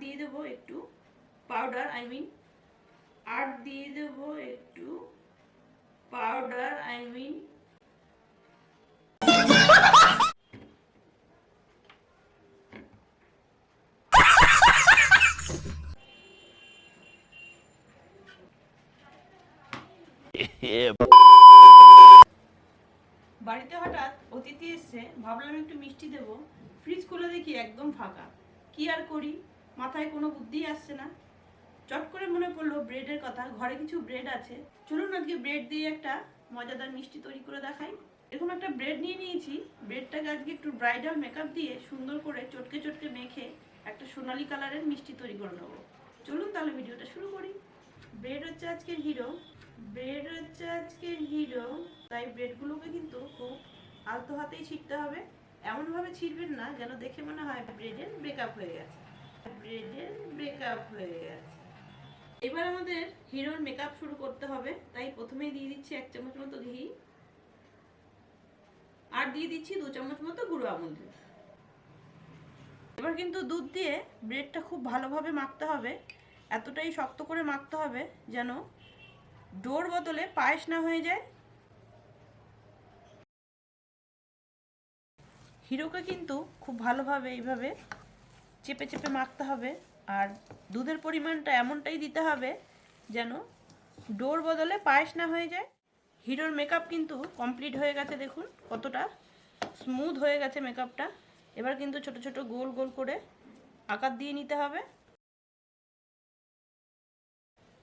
দিয়ে দেবো একটু পাউডার, আর দিয়ে দেবো একটু পাউডার বাড়িতে হঠাৎ অতিথি এসছে, ভাবলাম একটু মিষ্টি দেবো। ফ্রিজ খুলে দেখি একদম ফাঁকা। কি আর করি, মাথায় কোনো বুদ্ধি আসছে না। চট করে মনে পড়লো ব্রেডের কথা, ঘরে কিছু ব্রেড আছে। চলুন আজকে ব্রেড দিয়ে একটা মজাদার মিষ্টি তৈরি করে দেখাই। এরকম একটা ব্রেড নিয়ে নিয়েছি। ব্রেডটাকে আজকে একটু ব্রাইডাল মেকআপ দিয়ে সুন্দর করে চটকে চটকে মেখে একটা সোনালি কালারের মিষ্টি তৈরি করে নেবো। চলুন তাহলে ভিডিওটা শুরু করি। ব্রেড হচ্ছে আজকের হিরো, তাই ব্রেডগুলোকে কিন্তু খুব আলতো হাতেই ছিঁড়তে হবে। এমনভাবে ছিঁড়বেন না যেন দেখে মনে হয় ব্রেডের ব্রেকআপ হয়ে গেছে। এবার আমাদের হিরোর মেকআপ শুরু করতে হবে, তাই প্রথমেই দিয়ে দিচ্ছি 1 চামচ মতো ঘি, আর দিয়ে দিচ্ছি 2 চামচ মতো গুঁড়ো আমুল দুধ। এবার কিন্তু দুধ দিয়ে ব্রেডটা খুব ভালোভাবে মাখতে হবে। এতটাই শক্ত করে মাখতে হবে যেন ডোর বদলে পায়েস না হয়ে যায়। হিরোকে কিন্তু খুব ভালোভাবে এইভাবে চেপে চেপে মাখতে হবে, আর দুধের পরিমাণটা এমনটাই দিতে হবে যেন ডোর বদলে পায়েস না হয়ে যায়। হিরোর মেকআপ কিন্তু কমপ্লিট হয়ে গেছে, দেখুন কতটা স্মুথ হয়ে গেছে মেকআপটা। এবার কিন্তু ছোট ছোট গোল গোল করে আকার দিয়ে নিতে হবে।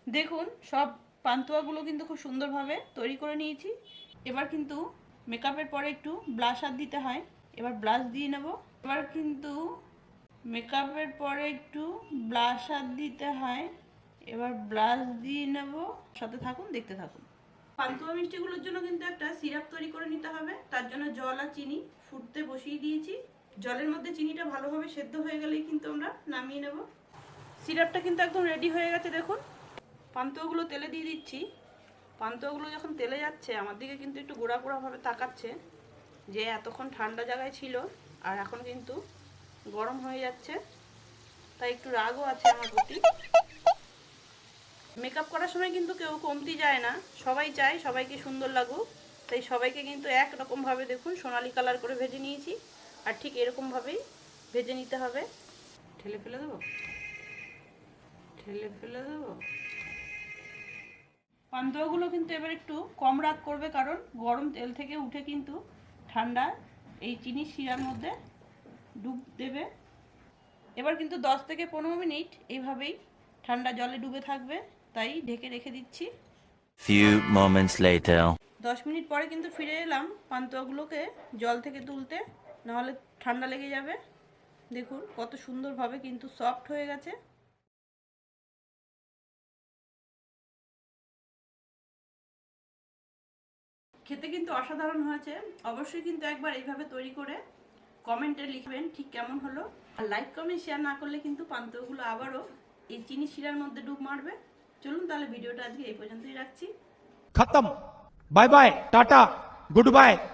দেখুন সব পান্তুয়াগুলো কিন্তু খুব সুন্দরভাবে তৈরি করে নিয়েছি। এবার কিন্তু মেকআপের পরে একটু ব্লাশার দিতে হয়, এবার ব্লাশ দিয়ে নেব। এবার কিন্তু মেকআপের পরে একটু ব্লাশার দিতে হয়, এবার ব্লাশ দিয়ে নেব। সাথে থাকুন, দেখতে থাকুন। পান্তুয়া মিষ্টিগুলোর জন্য কিন্তু একটা সিরাপ তৈরি করে নিতে হবে। তার জন্য জল আর চিনি ফুটতে বসিয়ে দিয়েছি। জলের মধ্যে চিনিটা ভালোভাবে সেদ্ধ হয়ে গেলেই কিন্তু আমরা নামিয়ে নেব। সিরাপটা কিন্তু একদম রেডি হয়ে গেছে, দেখুন। পান্তুয়াগুলো তেলে দিয়ে দিচ্ছি। পান্তুয়াগুলো যখন তেলে যাচ্ছে আমার দিকে কিন্তু একটু গোড়া গোড়াভাবে তাকাচ্ছে, যে এতক্ষণ ঠান্ডা জায়গায় ছিল আর এখন কিন্তু গরম হয়ে যাচ্ছে, তাই একটু রাগও আছে আমার প্রতি। মেকআপ করার সময় কিন্তু কেউ কমতি যায় না, সবাই চায় সবাইকে সুন্দর লাগুক, তাই সবাইকে কিন্তু একরকমভাবে দেখুন সোনালি কালার করে ভেজে নিয়েছি। আর ঠিক এরকমভাবেই ভেজে নিতে হবে। ঠেলে ফেলে দেবো। পান্তুয়াগুলো কিন্তু এবার একটু কম রাগ করবে, কারণ গরম তেল থেকে উঠে কিন্তু ঠান্ডা এই চিনির শিরার মধ্যে ডুব দেবে। এবার কিন্তু 10 থেকে 15 মিনিট এইভাবেই ঠান্ডা জলে ডুবে থাকবে, তাই ঢেকে রেখে দিচ্ছি। Few moments later. 10 মিনিট পরে কিন্তু ফিরে এলাম পান্তুয়াগুলোকে জল থেকে তুলতে, নাহলে ঠান্ডা লেগে যাবে। দেখুন কত সুন্দরভাবে কিন্তু সফট হয়ে গেছে। খেতে কিন্তু অসাধারণ হয়েছে। অবশ্যই কিন্তু একবার এইভাবে তৈরি করে কমেন্টে লিখবেন ঠিক কেমন হলো। আর লাইক কমেন্ট শেয়ার না করলে কিন্তু পান্তুয়াগুলো আবারও এই চিনি শিরার মধ্যে ডুব মারবে। চলুন তাহলে ভিডিওটা আজকে এই পর্যন্তই রাখছি। खत्म। Bye bye, tata, good bye.